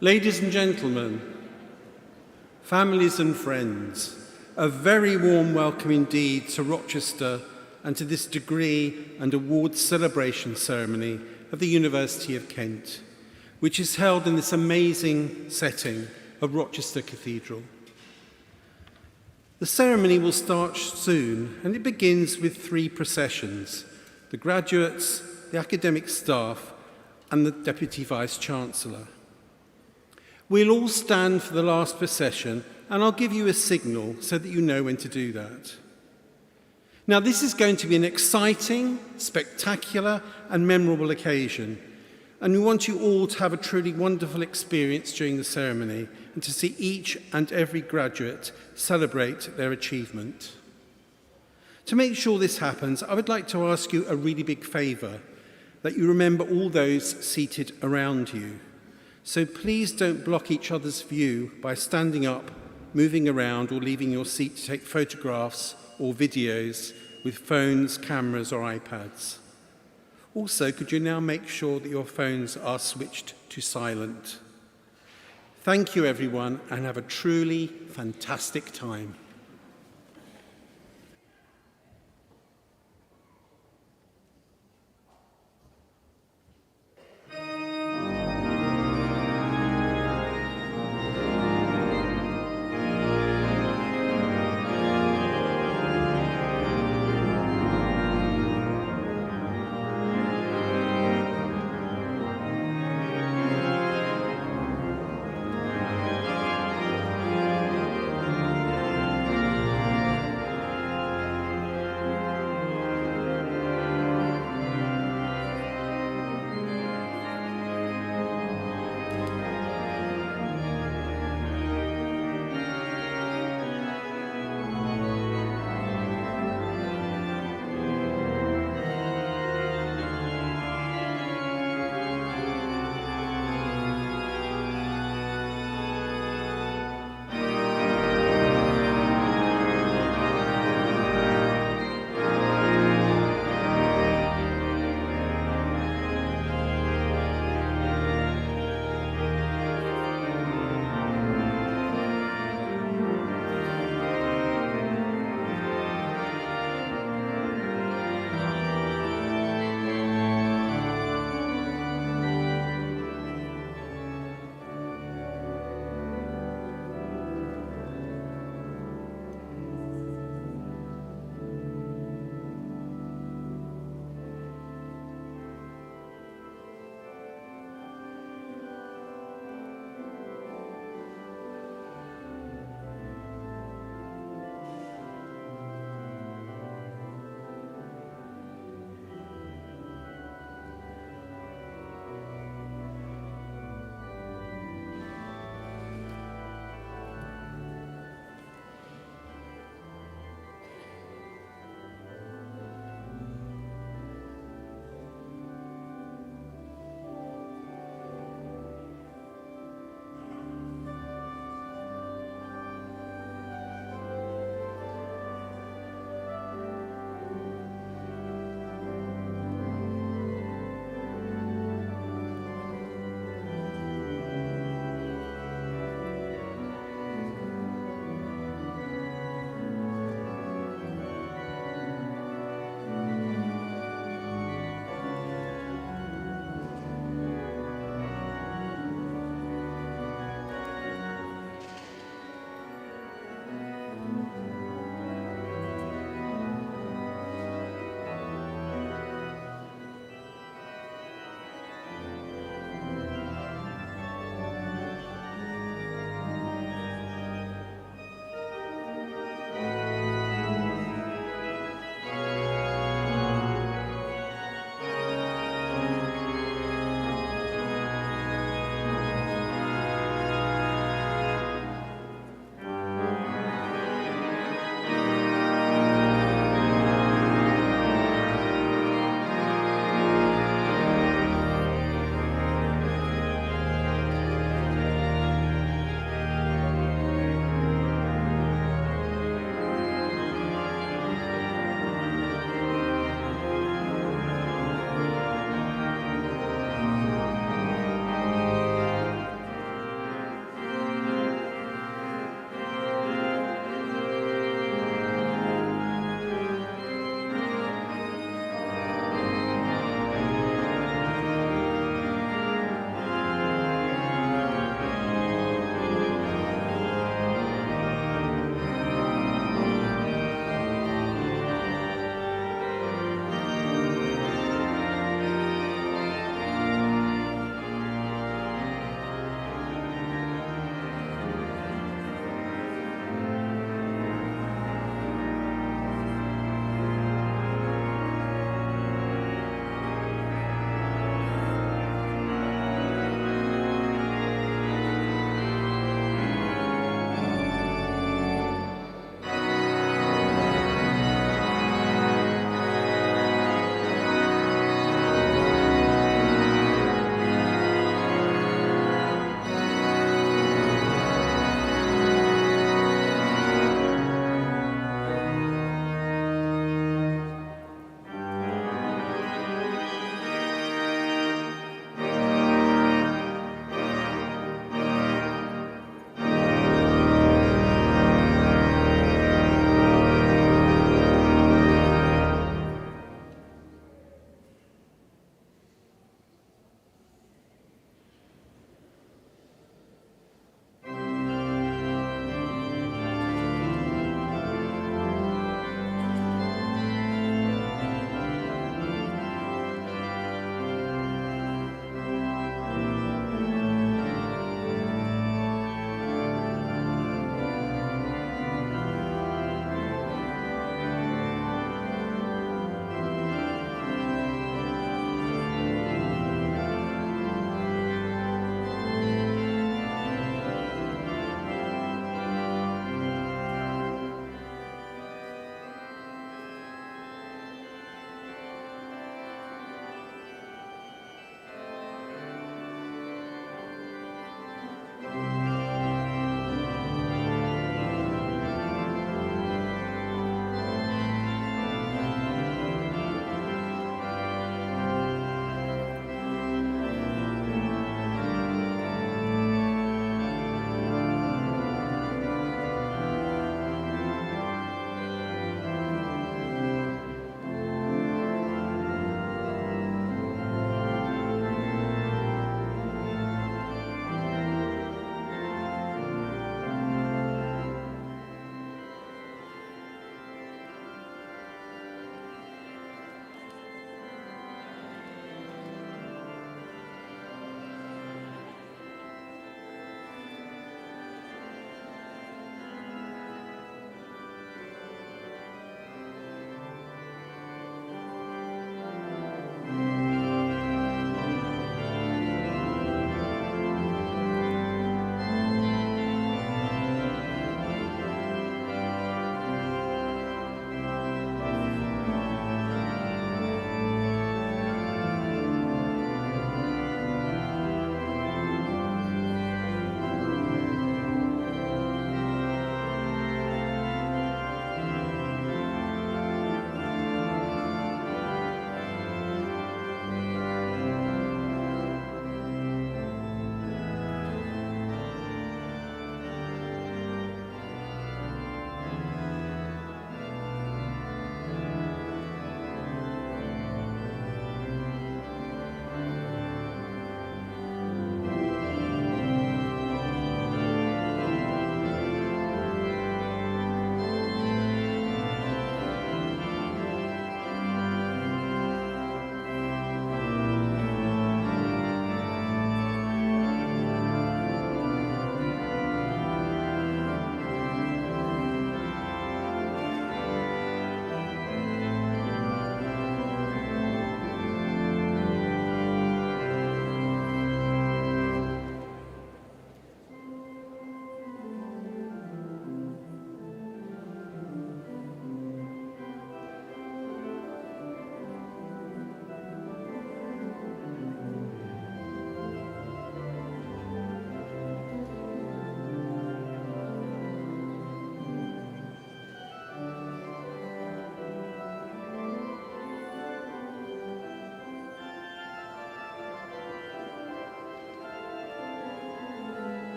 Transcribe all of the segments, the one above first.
Ladies and gentlemen, families and friends, a very warm welcome indeed to Rochester and to this degree and awards celebration ceremony of the University of Kent, which is held in this amazing setting of Rochester Cathedral. The ceremony will start soon, and it begins with 3 processions: the graduates, the academic staff, and the Deputy Vice-Chancellor. We'll all stand for the last procession, and I'll give you a signal so that you know when to do that. Now, this is going to be an exciting, spectacular, and memorable occasion, and we want you all to have a truly wonderful experience during the ceremony and to see each and every graduate celebrate their achievement. To make sure this happens, I would like to ask you a really big favour, that you remember all those seated around you. So please don't block each other's view by standing up, moving around, or leaving your seat to take photographs or videos with phones, cameras, or iPads. Also, could you now make sure that your phones are switched to silent? Thank you, everyone, and have a truly fantastic time.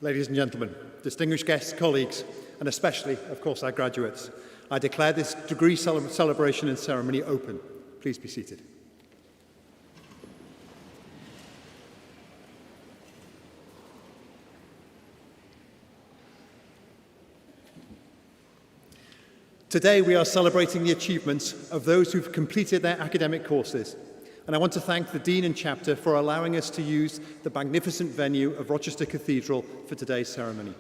Ladies and gentlemen, distinguished guests, colleagues, and especially, of course, our graduates, I declare this degree celebration and ceremony open. Please be seated. Today we are celebrating the achievements of those who've completed their academic courses, and I want to thank the Dean and Chapter for allowing us to use the magnificent venue of Rochester Cathedral for today's ceremony.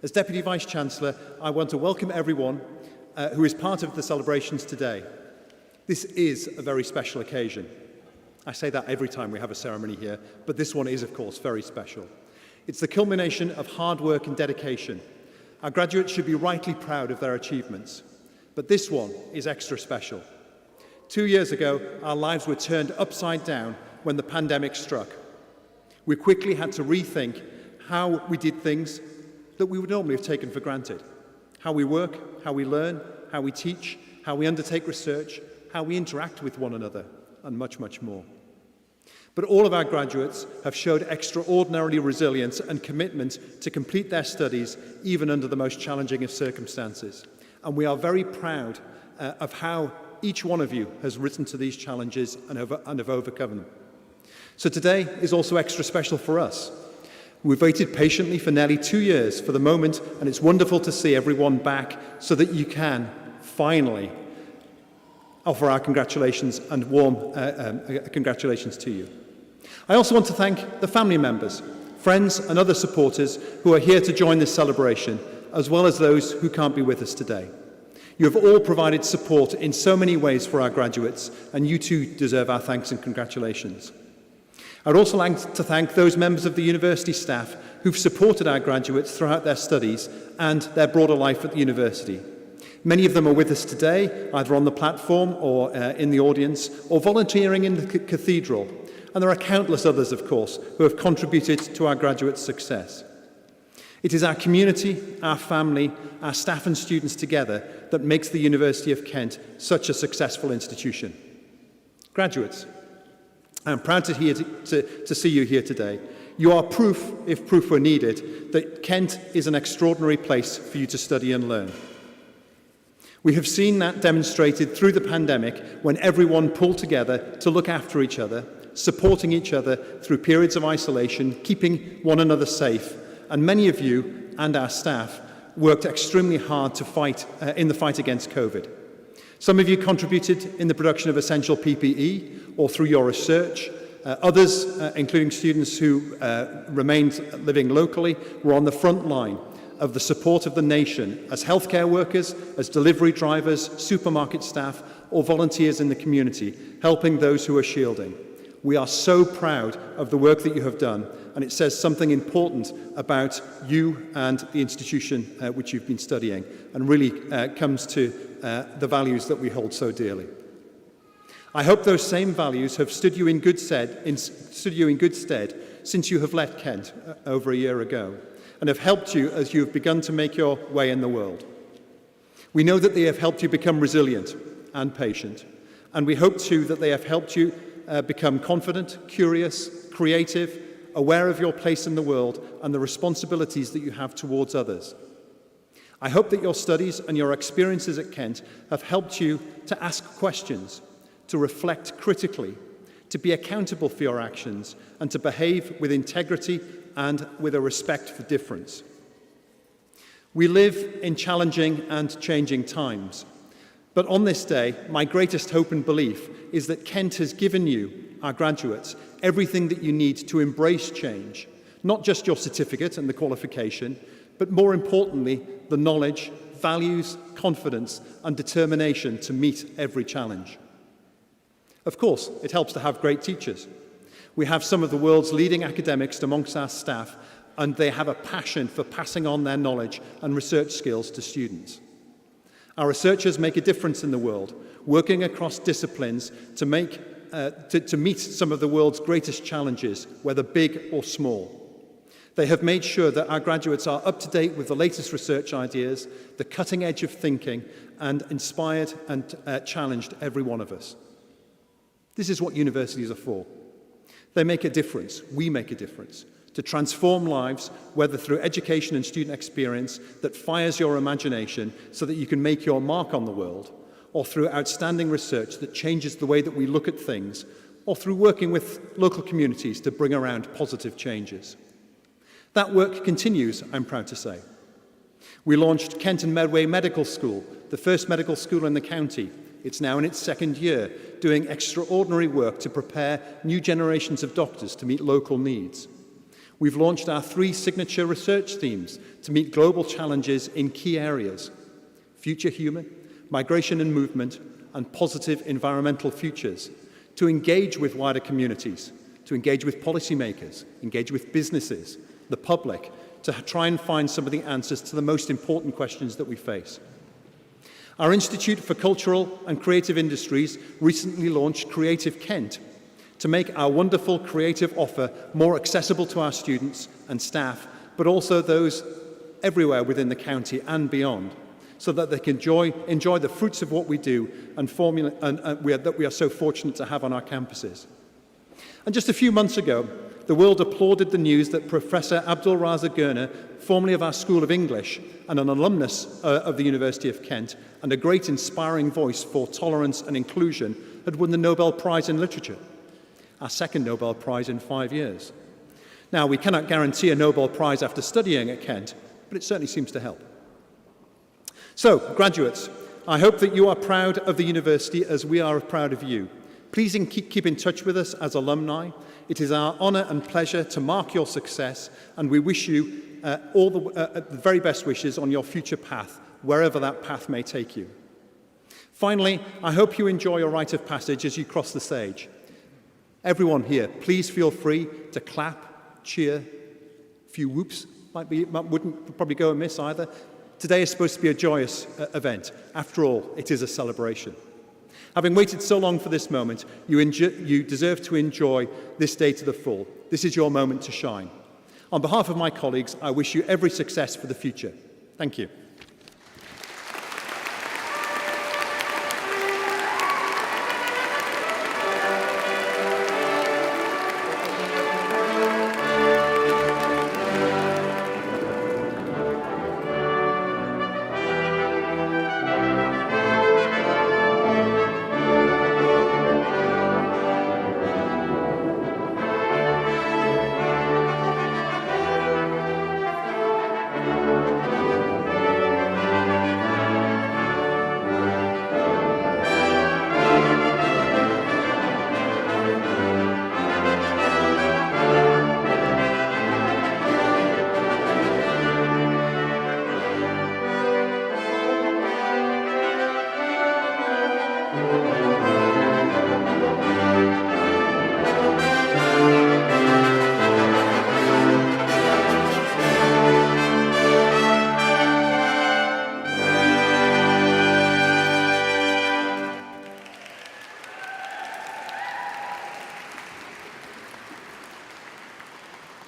As Deputy Vice-Chancellor, I want to welcome everyone who is part of the celebrations today. This is a very special occasion. I say that every time we have a ceremony here, but this one is, of course, very special. It's the culmination of hard work and dedication. Our graduates should be rightly proud of their achievements, but this one is extra special. 2 years ago, our lives were turned upside down when the pandemic struck. We quickly had to rethink how we did things that we would normally have taken for granted. How we work, how we learn, how we teach, how we undertake research, how we interact with one another, and much, much more. But all of our graduates have showed extraordinary resilience and commitment to complete their studies, even under the most challenging of circumstances. And we are very proud of how each one of you has risen to these challenges and have overcome them. So today is also extra special for us. We've waited patiently for nearly 2 years for the moment, and it's wonderful to see everyone back so that you can finally offer our congratulations and warm congratulations to you. I also want to thank the family members, friends and other supporters who are here to join this celebration, as well as those who can't be with us today. You have all provided support in so many ways for our graduates, and you too deserve our thanks and congratulations. I'd also like to thank those members of the university staff who've supported our graduates throughout their studies and their broader life at the university. Many of them are with us today, either on the platform or in the audience, or volunteering in the cathedral. And there are countless others, of course, who have contributed to our graduates' success. It is our community, our family, our staff and students together that makes the University of Kent such a successful institution. Graduates, I'm proud to see you here today. You are proof, if proof were needed, that Kent is an extraordinary place for you to study and learn. We have seen that demonstrated through the pandemic when everyone pulled together to look after each other, supporting each other through periods of isolation, keeping one another safe. And many of you and our staff worked extremely hard to fight in the fight against COVID. Some of you contributed in the production of essential PPE or through your research. Others, including students who remained living locally, were on the front line of the support of the nation as healthcare workers, as delivery drivers, supermarket staff, or volunteers in the community, helping those who are shielding. We are so proud of the work that you have done, and it says something important about you and the institution which you've been studying, and really comes to the values that we hold so dearly. I hope those same values have stood you in good stead since you have left Kent over a year ago, and have helped you as you have begun to make your way in the world. We know that they have helped you become resilient and patient, and we hope too that they have helped you become confident, curious, creative, aware of your place in the world and the responsibilities that you have towards others. I hope that your studies and your experiences at Kent have helped you to ask questions, to reflect critically, to be accountable for your actions, and to behave with integrity and with a respect for difference. We live in challenging and changing times. But on this day, my greatest hope and belief is that Kent has given you, our graduates, everything that you need to embrace change, not just your certificate and the qualification, but more importantly, the knowledge, values, confidence, and determination to meet every challenge. Of course, it helps to have great teachers. We have some of the world's leading academics amongst our staff, and they have a passion for passing on their knowledge and research skills to students. Our researchers make a difference in the world, working across disciplines to meet some of the world's greatest challenges, whether big or small. They have made sure that our graduates are up to date with the latest research ideas, the cutting edge of thinking, and inspired and challenged every one of us. This is what universities are for. They make a difference. We make a difference to transform lives, whether through education and student experience that fires your imagination so that you can make your mark on the world, or through outstanding research that changes the way that we look at things, or through working with local communities to bring around positive changes. That work continues, I'm proud to say. We launched Kent and Medway Medical School, the first medical school in the county. It's now in its second year, doing extraordinary work to prepare new generations of doctors to meet local needs. We've launched our 3 signature research themes to meet global challenges in key areas: future human, migration and movement, and positive environmental futures, to engage with wider communities, to engage with policymakers, engage with businesses, the public, to try and find some of the answers to the most important questions that we face. Our Institute for Cultural and Creative Industries recently launched Creative Kent to make our wonderful creative offer more accessible to our students and staff, but also those everywhere within the county and beyond, so that they can enjoy the fruits of what we do and that we are so fortunate to have on our campuses. And just a few months ago, the world applauded the news that Professor Abdul Raza Gurna, formerly of our School of English and an alumnus of the University of Kent, and a great inspiring voice for tolerance and inclusion, had won the Nobel Prize in Literature, our second Nobel Prize in 5 years. Now, we cannot guarantee a Nobel Prize after studying at Kent, but it certainly seems to help. So, graduates, I hope that you are proud of the university as we are proud of you. Please keep in touch with us as alumni. It is our honour and pleasure to mark your success, and we wish you all the very best wishes on your future path, wherever that path may take you. Finally, I hope you enjoy your rite of passage as you cross the stage. Everyone here, please feel free to clap, cheer. A few whoops wouldn't probably go amiss either. Today is supposed to be a joyous event. After all, it is a celebration. Having waited so long for this moment, you deserve to enjoy this day to the full. This is your moment to shine. On behalf of my colleagues, I wish you every success for the future. Thank you.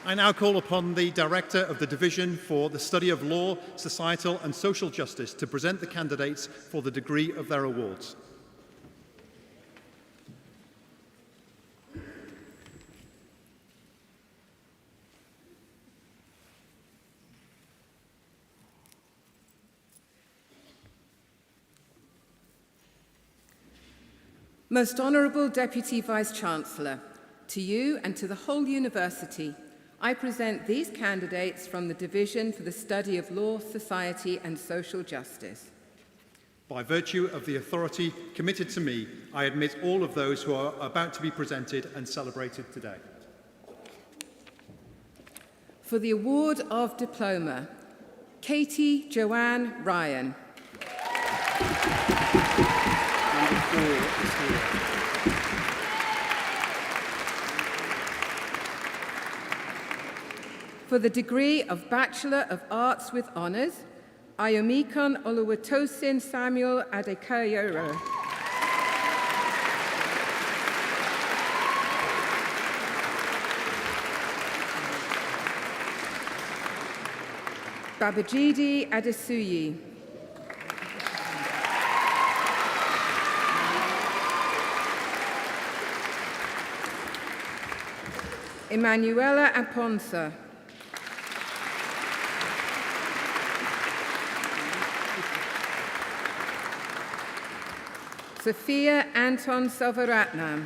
I now call upon the Director of the Division for the Study of Law, Societal and Social Justice to present the candidates for the degree of their awards. Most Honourable Deputy Vice-Chancellor, to you and to the whole University, I present these candidates from the Division for the Study of Law, Society and Social Justice. By virtue of the authority committed to me, I admit all of those who are about to be presented and celebrated today. For the award of diploma, Katie Joanne Ryan. For the degree of Bachelor of Arts with Honours, Ayomikon Oluwatosin Samuel Adekayoro. Babajide Adesuyi. Emanuela Aponza. Sophia Anton Selvaratnam.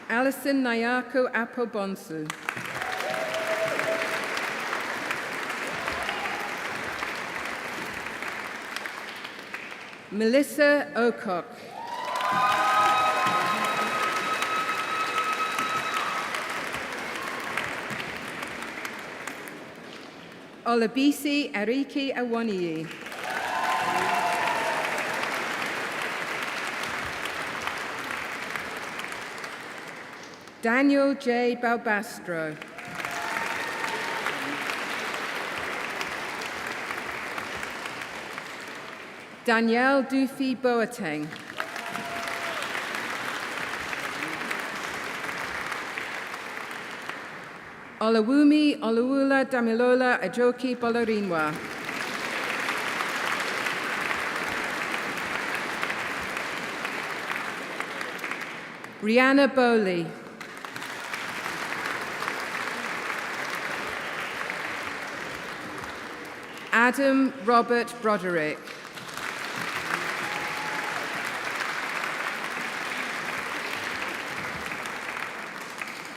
Alison Nayako Apobonsu. Melissa Ocock. Olabisi Ariki Awoniyi. Daniel J. Balbastro. Danielle Duffy Boateng. Olawumi Olawula Damilola Ajoki Bolarinwa. Rihanna Bowley. Adam Robert Broderick.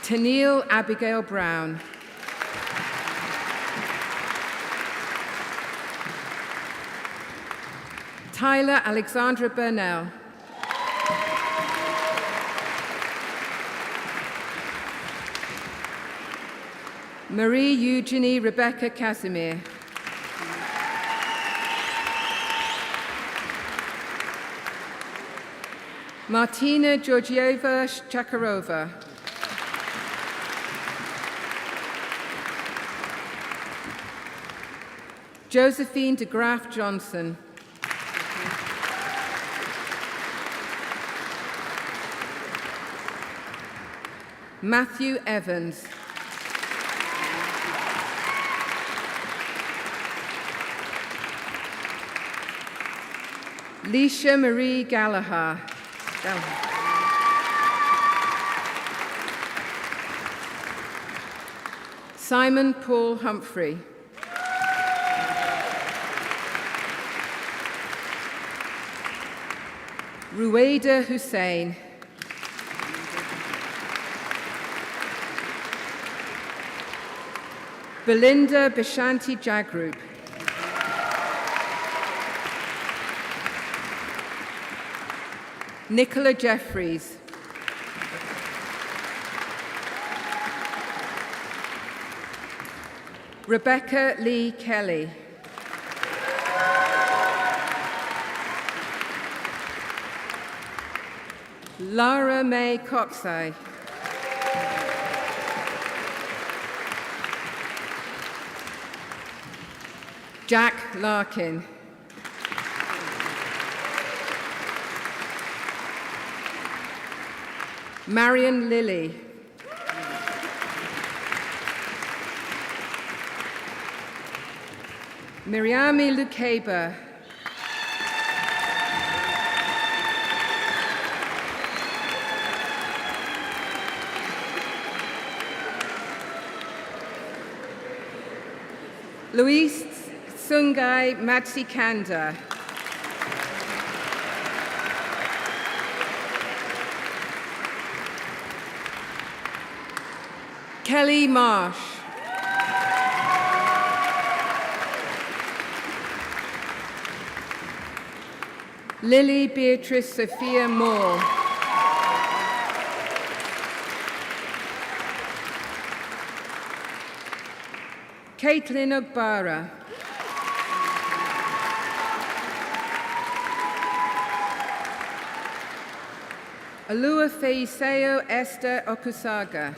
Tennille Abigail Brown. Tyler Alexandra Burnell. Marie Eugenie Rebecca Casimir. Martina Georgieva Chakarova. Josephine de Graaf Johnson. Matthew Evans. Leisha Marie Gallagher. Simon Paul Humphrey. Ruwaida Hussein. Belinda Bishanti Jagroup. Nicola Jeffries. Rebecca Lee Kelly. Lara May Coxey. Jack Larkin. Marion Lilly. Miriami Lukeba. Luis Sungai Matsikanda. Kelly Marsh. Lily Beatrice Sophia Moore. Caitlin Ogbara. Alua Feiseo Esther Okusaga.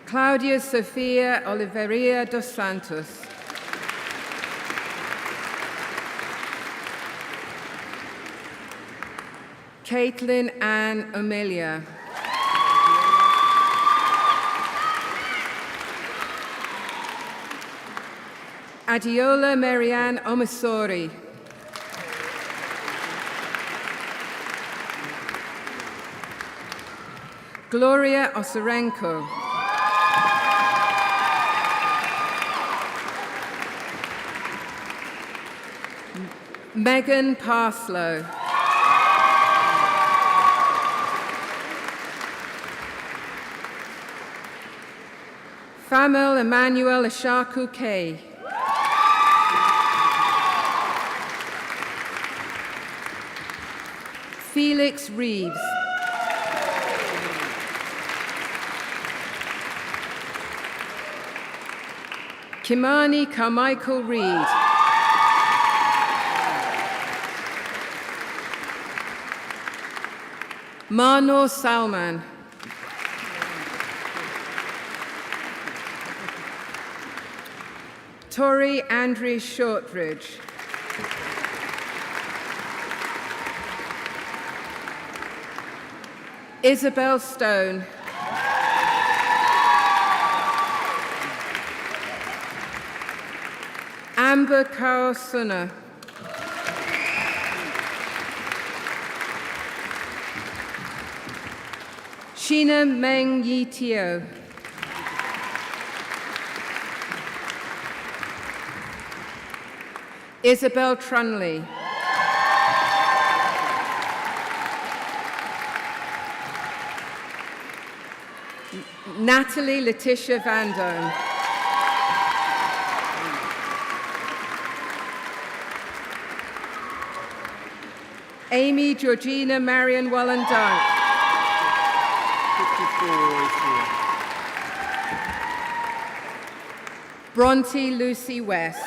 Claudia Sofia Oliveira dos Santos. Caitlin Ann Amelia. Adiola Marianne Omisori. Gloria Osarenko. Megan Parslow. Famel Emmanuel Ashaku Kay. Felix Reeves. Kimani Carmichael Reed. Manor Salman. Tori Andrew Shortridge. Isabel Stone. Amber Kaosuna. Sheena Meng Yi Teo. Isabel Trunley. Natalie Letitia Vandone. Amy Georgina Marion Wallen-Dunk. 54 is here. Bronte Lucy West.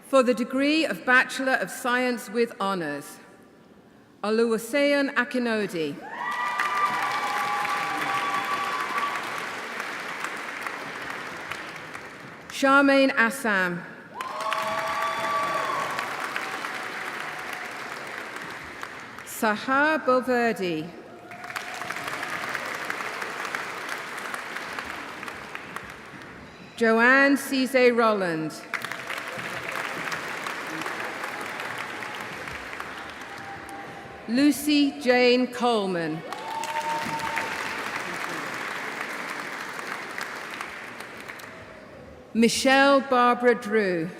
For the degree of Bachelor of Science with Honours, Oluwaseun Akinodi. Charmaine Assam. Sahar Bulverdi. Joanne Cizé Rolland. Lucy Jane Coleman. Michelle Barbara Drew.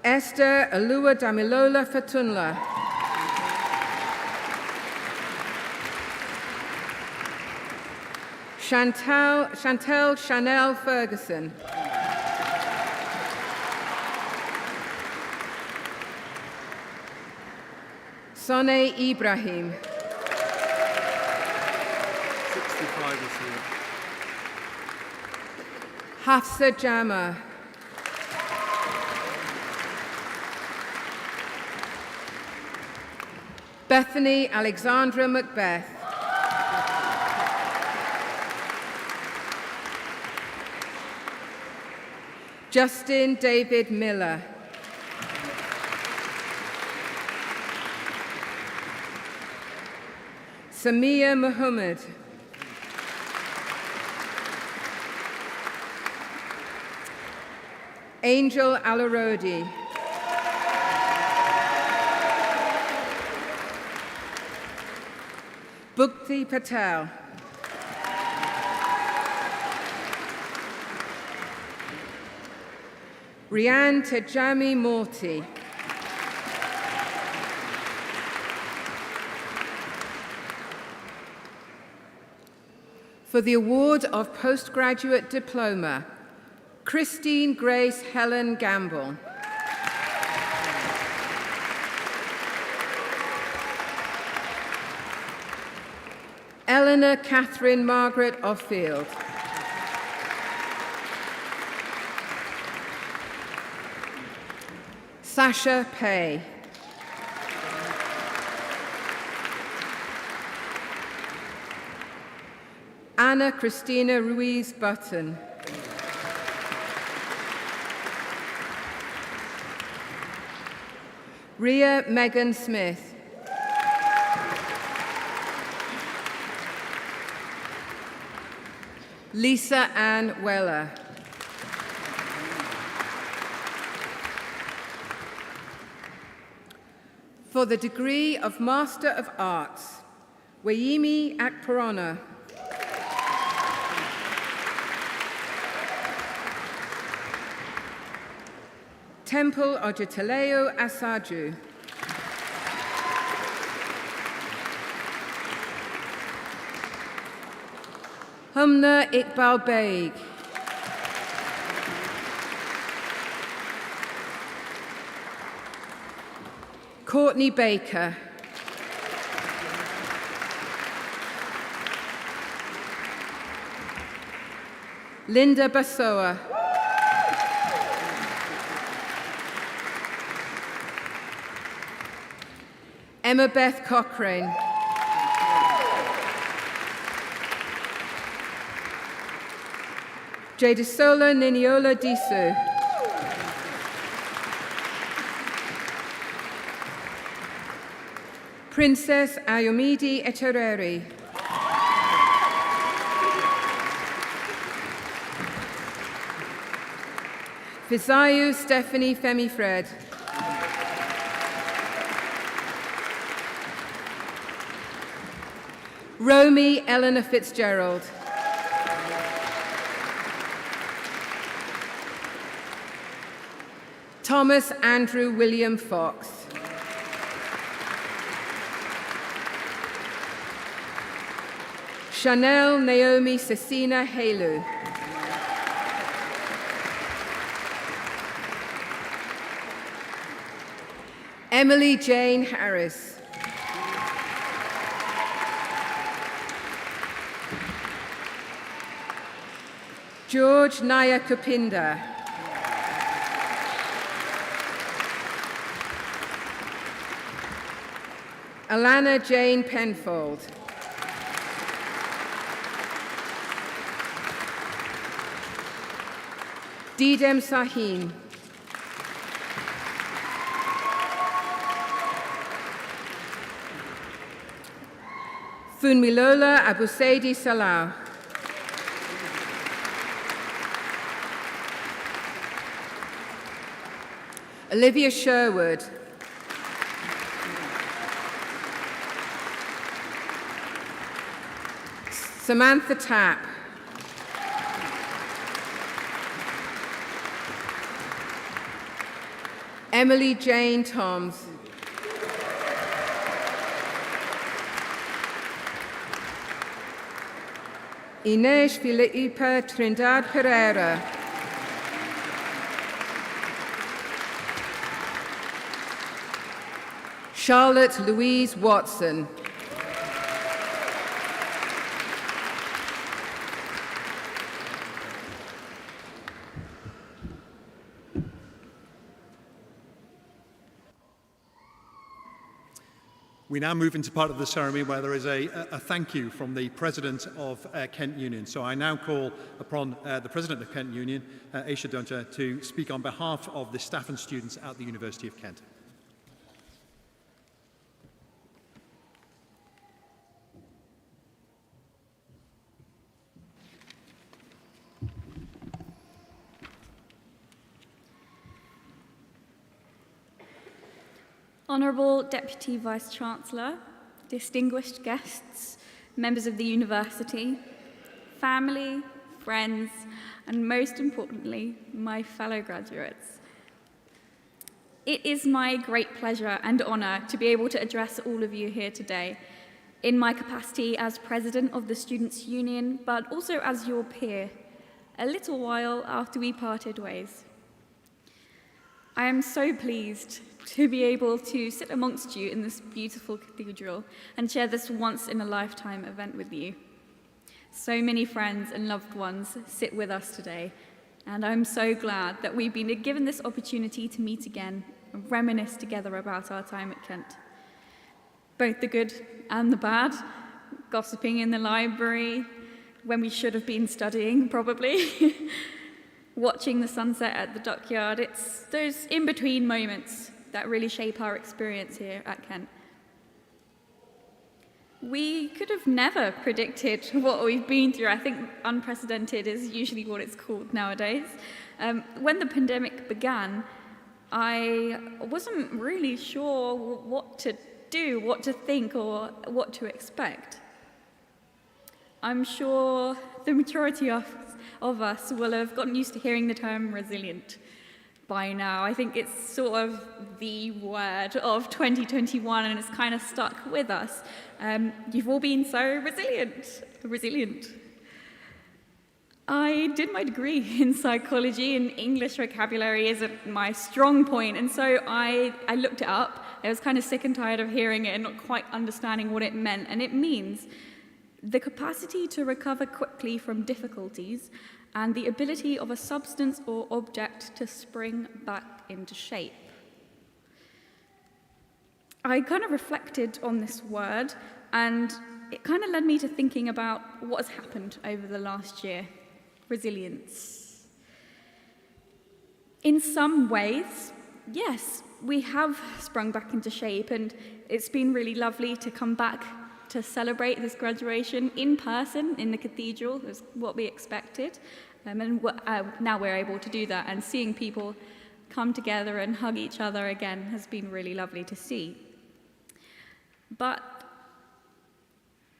Esther Alua Damilola Fatunla. Chantel Chanel Ferguson. Soneh Ibrahim. 65 is here. Hafsa Jama. Bethany Alexandra Macbeth. Justin David Miller. Samia Muhammad. Angel Alarodi. Bhukti Patel. Rian Tejami Morty. For the award of postgraduate diploma, Christine Grace Helen Gamble. Eleanor Catherine Margaret Offield. Sasha Pay. Anna Christina Ruiz Button. Rhea Megan Smith. Lisa Ann Weller. For the degree of Master of Arts, Wayimi Akporona. Temple Ojetaleo Asaju. Humna Iqbal Baig. Courtney Baker. Linda Basoa. Emma Beth Cochrane. Jadesola Niniola Disu. Princess Ayomide Echereri. Fisayu Stephanie Femi Fred. Romy Eleanor Fitzgerald. Thomas Andrew William Fox. Chanel Naomi Cecina Halu. Emily Jane Harris. George Naya Kapinda. Alana Jane Penfold. Didem Sahin. Funmilola Abusaidi Salah. Olivia Sherwood. Samantha Tapp. Emily Jane Toms. Inês Filipa Trindade Pereira. Charlotte Louise Watson. We now move into part of the ceremony where there is a thank you from the President of Kent Union. So I now call upon the President of Kent Union, Aisha Dunja, to speak on behalf of the staff and students at the University of Kent. Honourable Deputy Vice-Chancellor, distinguished guests, members of the University, family, friends, and most importantly, my fellow graduates. It is my great pleasure and honour to be able to address all of you here today in my capacity as President of the Students' Union, but also as your peer, a little while after we parted ways. I am so pleased to be able to sit amongst you in this beautiful cathedral and share this once-in-a-lifetime event with you. So many friends and loved ones sit with us today, and I'm so glad that we've been given this opportunity to meet again and reminisce together about our time at Kent. Both the good and the bad, gossiping in the library when we should have been studying, probably, watching the sunset at the dockyard. It's those in-between moments that really shape our experience here at Kent. We could have never predicted what we've been through. I think unprecedented is usually what it's called nowadays. When the pandemic began, I wasn't really sure what to do, what to think, or what to expect. I'm sure the majority of us will have gotten used to hearing the term resilient by now. I think it's sort of the word of 2021, and it's kind of stuck with us. You've all been so resilient. I did my degree in psychology, and English vocabulary isn't my strong point, and so I looked it up. I was kind of sick and tired of hearing it and not quite understanding what it meant, and it means the capacity to recover quickly from difficulties and the ability of a substance or object to spring back into shape. I kind of reflected on this word, and it kind of led me to thinking about what has happened over the last year. Resilience. In some ways, yes, we have sprung back into shape, and it's been really lovely to come back to celebrate this graduation in person in the cathedral. It was what we expected, and now we're able to do that, and seeing people come together and hug each other again has been really lovely to see. But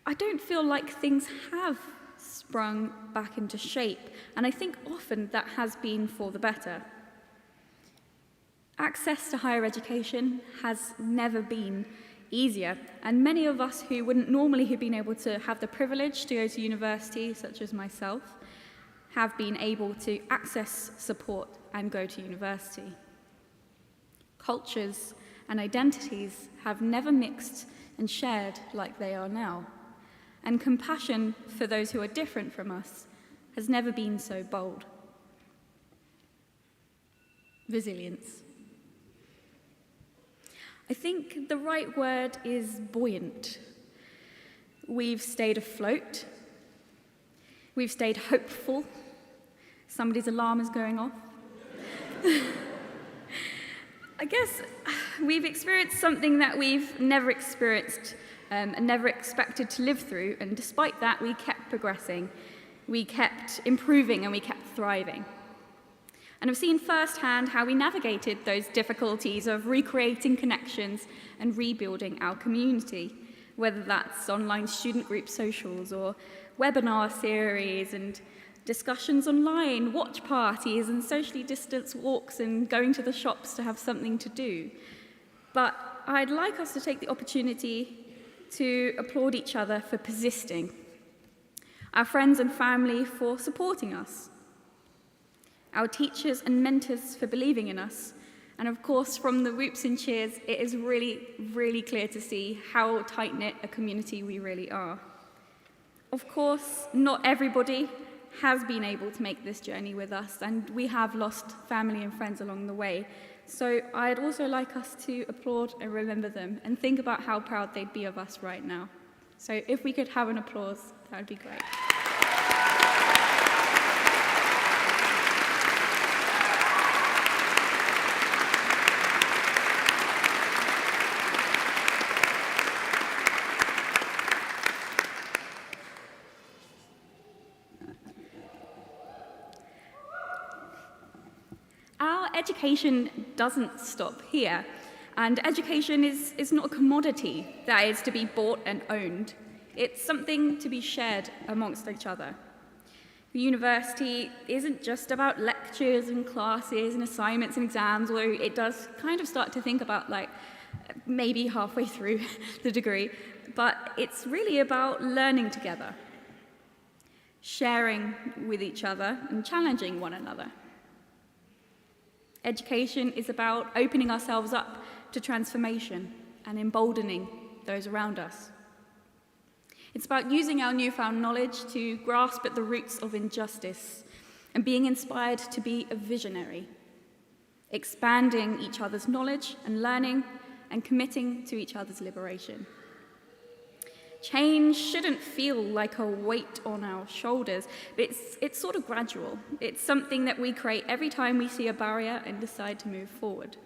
I don't feel like things have sprung back into shape, and I think often that has been for the better. Access to higher education has never been easier, and many of us who wouldn't normally have been able to have the privilege to go to university, such as myself, have been able to access support and go to university. Cultures and identities have never mixed and shared like they are now, and compassion for those who are different from us has never been so bold. Resilience. I think the right word is buoyant. We've stayed afloat. We've stayed hopeful. Somebody's alarm is going off. I guess we've experienced something that we've never experienced and never expected to live through, and despite that, we kept progressing, we kept improving, and we kept thriving. And I've seen firsthand how we navigated those difficulties of recreating connections and rebuilding our community, whether that's online student group socials or webinar series and discussions online, watch parties and socially distanced walks and going to the shops to have something to do. But I'd like us to take the opportunity to applaud each other for persisting, our friends and family for supporting us, our teachers and mentors for believing in us, and of course from the whoops and cheers, it is really, really clear to see how tight-knit a community we really are. Of course, not everybody has been able to make this journey with us, and we have lost family and friends along the way. So I'd also like us to applaud and remember them and think about how proud they'd be of us right now. So if we could have an applause, that would be great. Education doesn't stop here, and education is not a commodity that is to be bought and owned. It's something to be shared amongst each other. The university isn't just about lectures and classes and assignments and exams, although it does kind of start to think about like maybe halfway through the degree, but it's really about learning together, sharing with each other and challenging one another. Education is about opening ourselves up to transformation and emboldening those around us. It's about using our newfound knowledge to grasp at the roots of injustice and being inspired to be a visionary, expanding each other's knowledge and learning and committing to each other's liberation. Change shouldn't feel like a weight on our shoulders, but it's sort of gradual. It's something that we create every time we see a barrier and decide to move forward.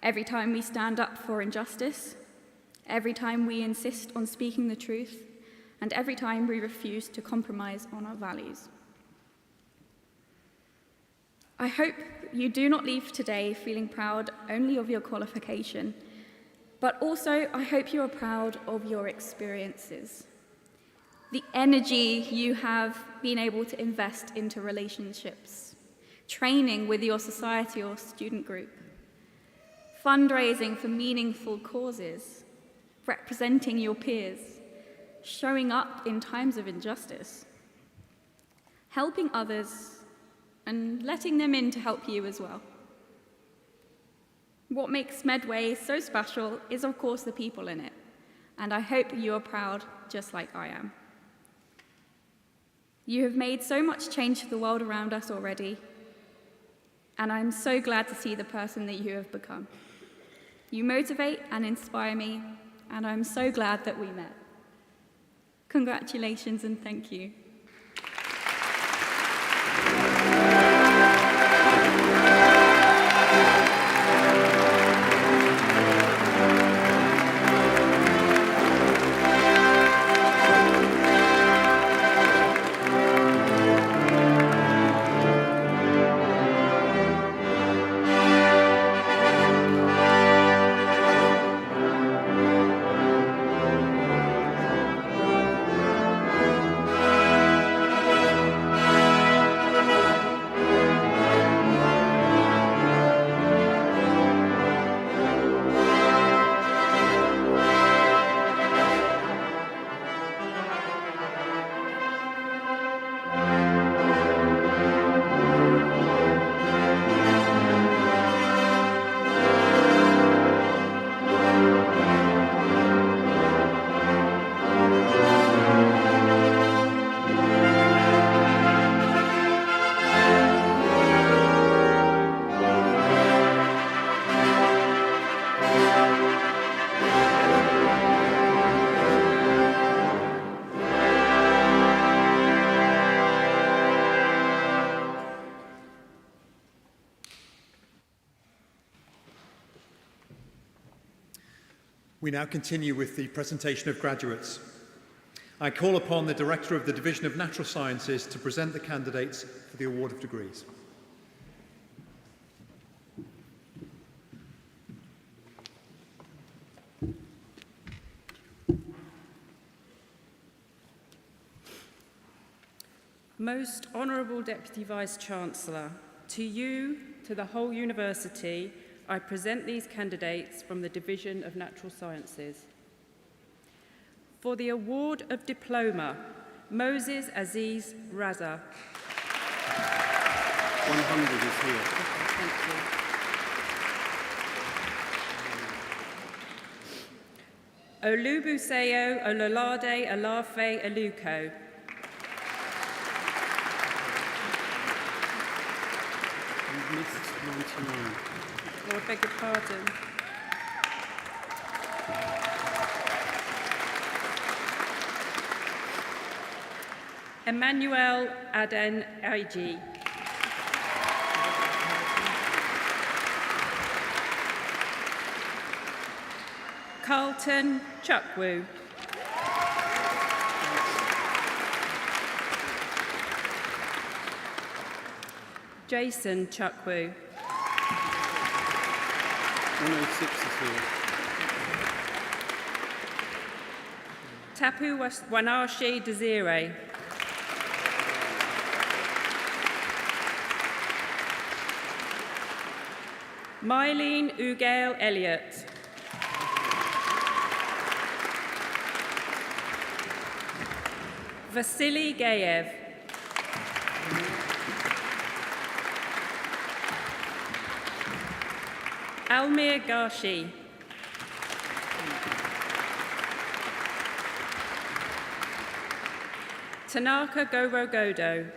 every time we stand up for injustice, every time we insist on speaking the truth, and every time we refuse to compromise on our values. I hope you do not leave today feeling proud only of your qualification, but also I hope you are proud of your experiences. The energy you have been able to invest into relationships, training with your society or student group, fundraising for meaningful causes, representing your peers, showing up in times of injustice, helping others, and letting them in to help you as well. What makes Medway so special is, of course, the people in it, and I hope you are proud just like I am. You have made so much change to the world around us already, and I'm so glad to see the person that you have become. You motivate and inspire me, and I'm so glad that we met. Congratulations and thank you. We now continue with the presentation of graduates. I call upon the Director of the Division of Natural Sciences to present the candidates for the award of degrees. Most Honourable Deputy Vice-Chancellor, to you, to the whole University, I present these candidates from the Division of Natural Sciences. For the award of diploma, Moses Aziz Raza. 100 is here. Thank you. Olubuseo Ololade Alafe Aluko. You've missed 99. Oh, I beg your pardon. Emmanuel Aden Aiji. Carlton Chukwu. Jason Chukwu. 106 is here. Tapu Wanashi Desire. Mylene Ugale Elliott. Vasily Gayev. Almir Garshi. Tanaka Gorogodo.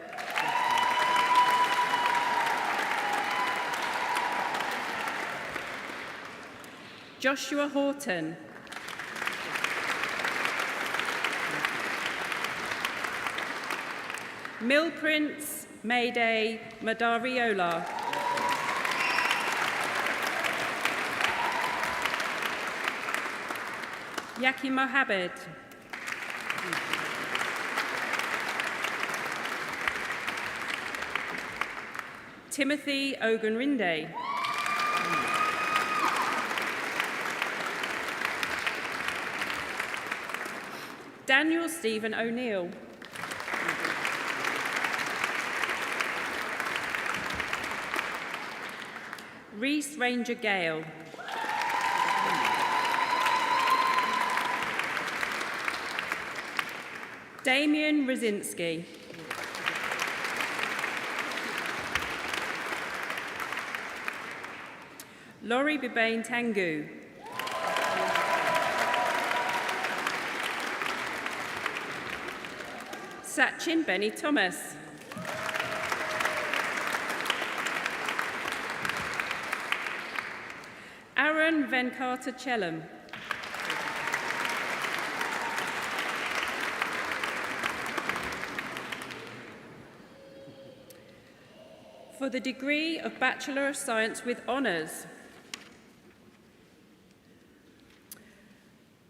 Joshua Horton. Mill Prince Mayday Madariola. Yaki Mohammed. Timothy Ogunrinde. Daniel Stephen O'Neill. Reese Ranger Gale. Damien Rosinsky. Laurie Bibane Tangu. Sachin Benny Thomas. Aaron Venkata Chellam. For the degree of Bachelor of Science with Honours,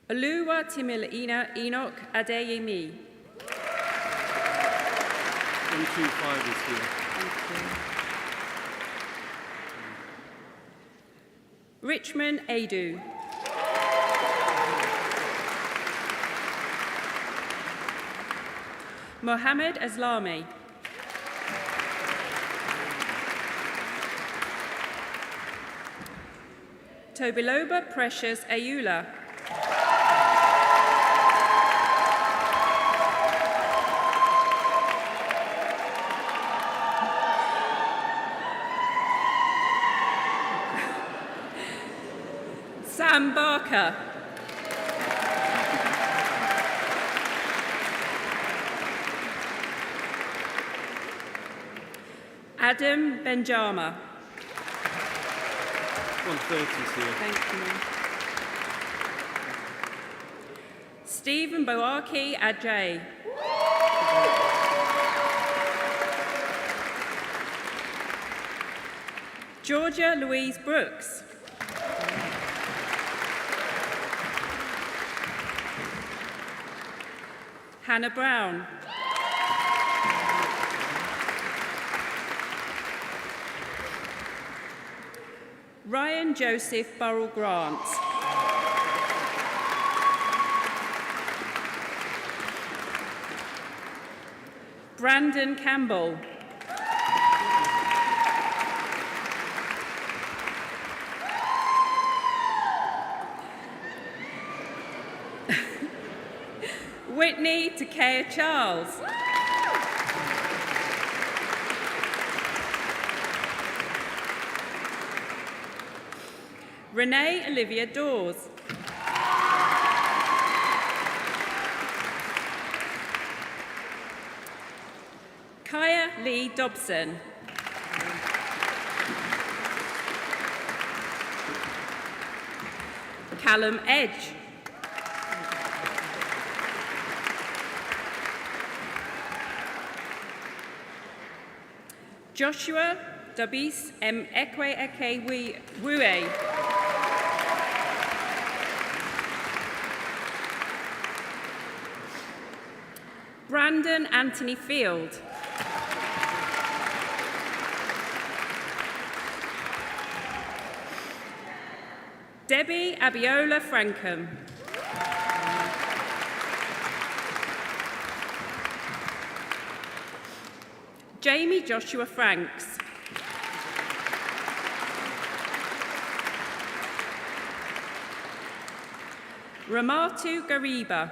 Oluwa Timilina Enoch Adeyemi. 125 is here. Richmond Adu. Mohammed Aslami. Tobiloba Precious Ayula. Sam Barker. Adam Benjama. 130 is here. Thank you. Stephen Boaki Ajay. Georgia Louise Brooks. Hannah Brown. Ryan Joseph Burrell Grant. Brandon Campbell. Whitney Takea Charles. Renee Olivia Dawes. Kaya Lee Dobson. Callum Edge. Joshua Dabis M. Ekwe Eke Wue. Brandon Anthony Field. Debbie Abiola Frankham. Jamie Joshua Franks. Ramatu Gariba.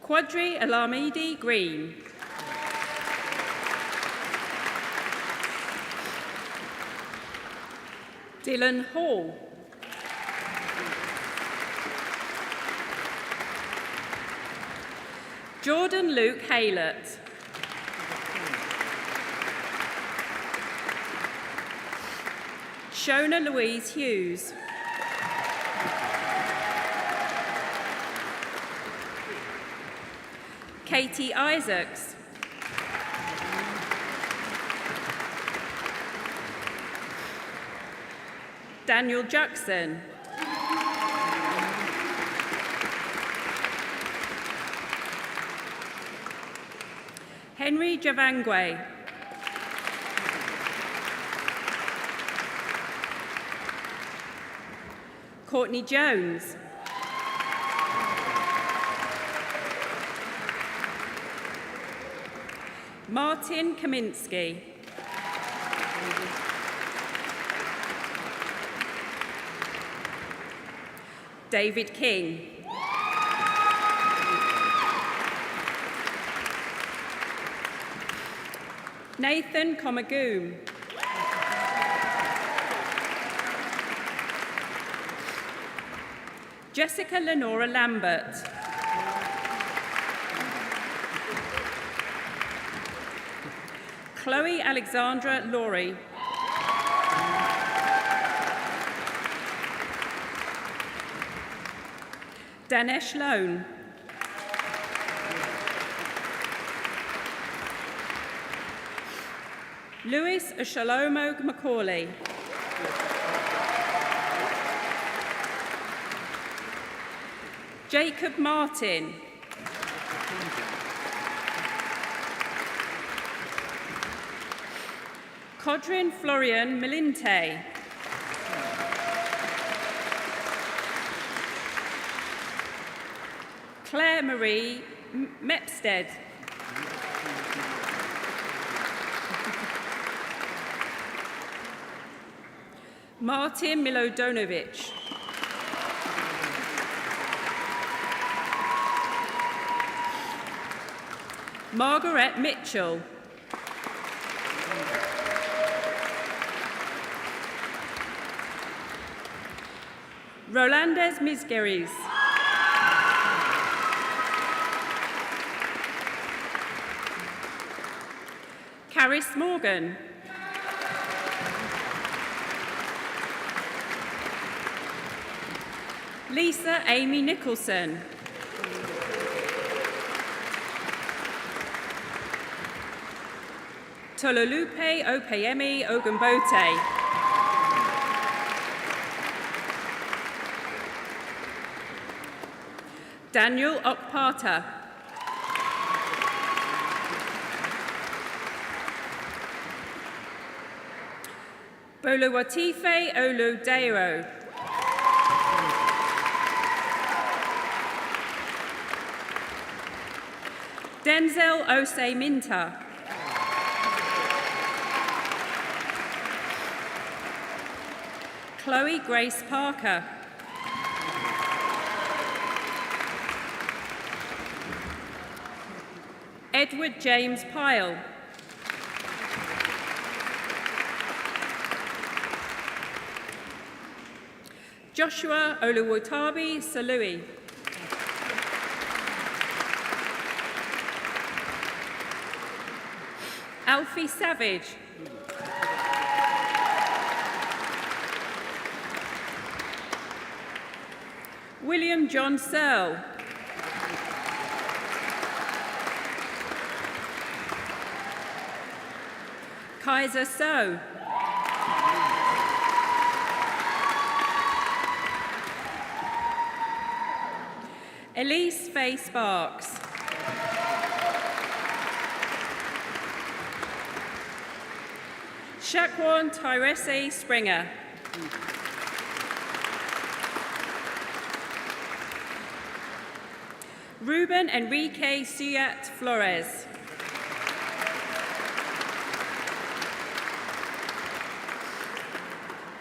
Quadri Alamidi Green. Dylan Hall. Jordan Luke Haylett. Shona Louise Hughes. Katie Isaacs. Daniel Jackson. Henry Javangwe. Courtney Jones. Martin Kaminsky. David King. Nathan Komagoom. Jessica Lenora Lambert. Chloe Alexandra Laurie. Danesh Lone. Lewis Ashalomo Macaulay. Jacob Martin. Codrin Florian Melinte. Claire Marie Mepstead. Martin Milodonovic. Margaret Mitchell. Rolandes Misgeris. Caris Morgan. Lisa Amy Nicholson. Tololupe Opeyemi Ogunbote. Daniel Okpata. Bolowatife Oludero. Denzel Osei Minta. Chloe Grace Parker. Edward James Pyle. Joshua Oluwatabi Salui. Alfie Savage. William John Searle. Kaiser So. Elise Faye Sparks. Shaquan Tyrese Springer. Ruben Enrique Suyat Flores.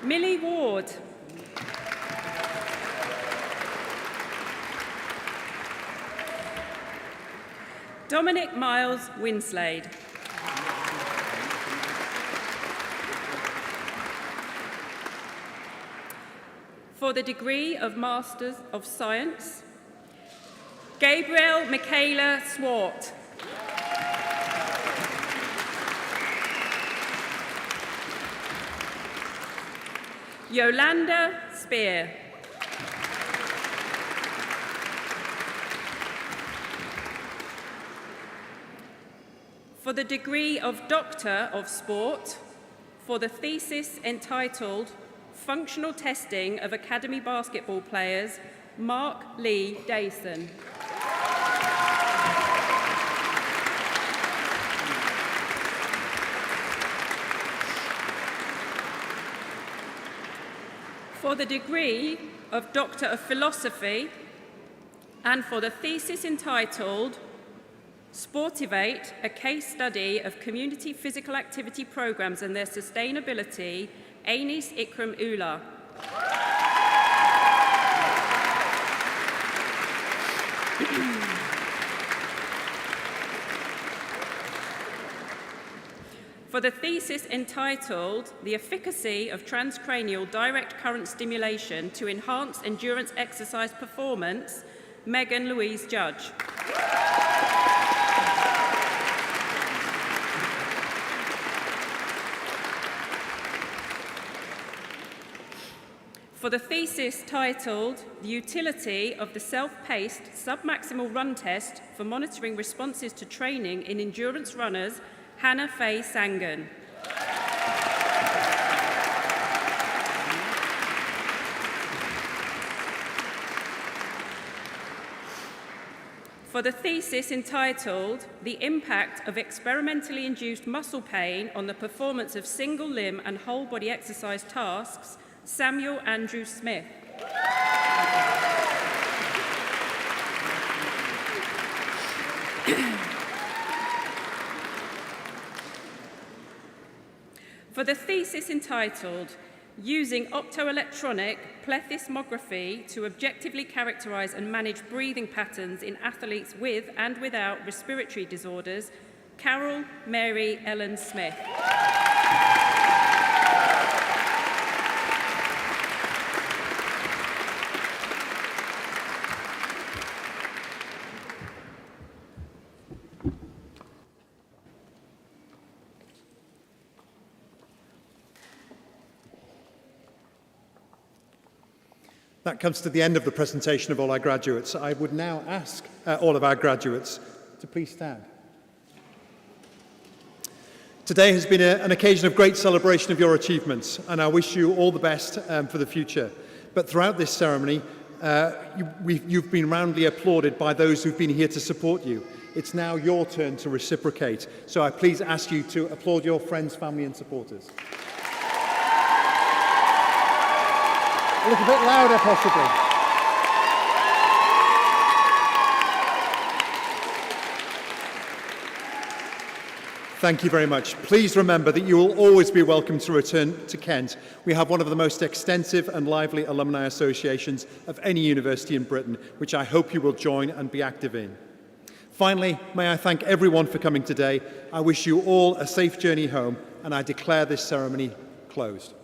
Millie Ward. Dominic Miles Winslade. For the degree of Masters of Science, Gabriel Michaela Swart. Yolanda Spear. For the degree of Doctor of Sport, for the thesis entitled functional testing of academy basketball players, Mark Lee Dayson. For the degree of Doctor of Philosophy and for the thesis entitled Sportivate, a case study of community physical activity programs and their sustainability, Anis Ikram Ula. For the thesis entitled The Efficacy of Transcranial Direct Current Stimulation to Enhance Endurance Exercise Performance, Megan Louise Judge. For the thesis titled The Utility of the Self-Paced Submaximal Run Test for Monitoring Responses to Training in Endurance Runners, Hannah Faye Sangan. For the thesis entitled The Impact of Experimentally Induced Muscle Pain on the Performance of Single Limb and Whole Body Exercise Tasks, Samuel Andrew Smith. For the thesis entitled Using Optoelectronic Plethysmography to Objectively Characterize and Manage Breathing Patterns in Athletes with and Without Respiratory Disorders, Carol Mary Ellen Smith. That comes to the end of the presentation of all our graduates. I would now ask all of our graduates to please stand. Today has been an occasion of great celebration of your achievements, and I wish you all the best for the future. But throughout this ceremony, you've been roundly applauded by those who've been here to support you. It's now your turn to reciprocate, so I please ask you to applaud your friends, family and supporters. A little bit louder, possibly. Thank you very much. Please remember that you will always be welcome to return to Kent. We have one of the most extensive and lively alumni associations of any university in Britain, which I hope you will join and be active in. Finally, may I thank everyone for coming today. I wish you all a safe journey home, and I declare this ceremony closed.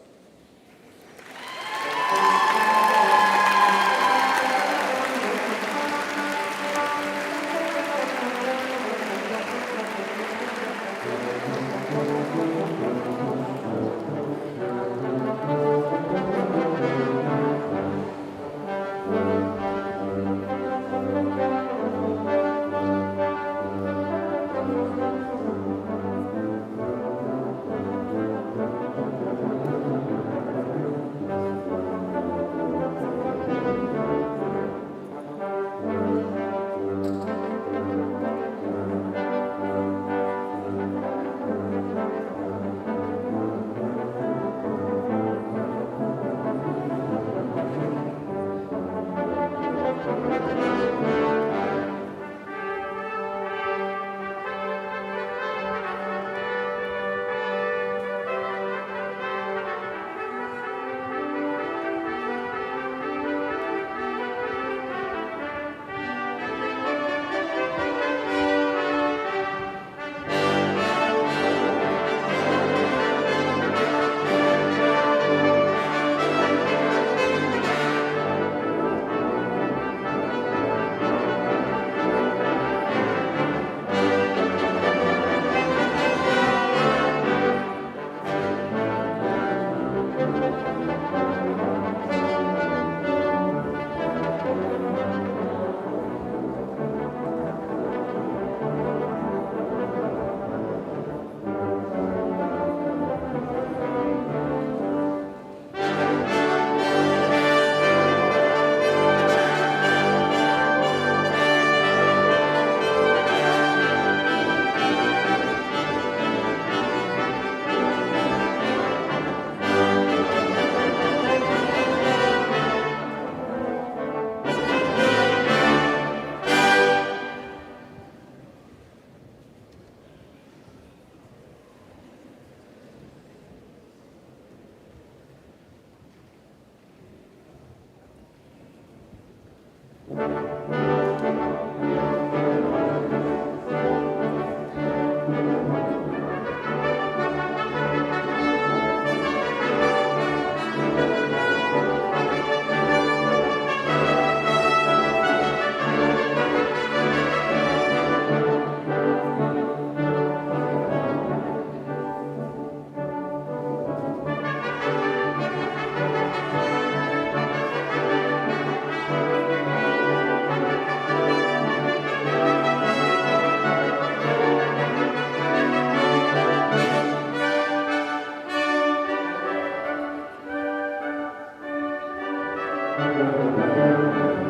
Thank you.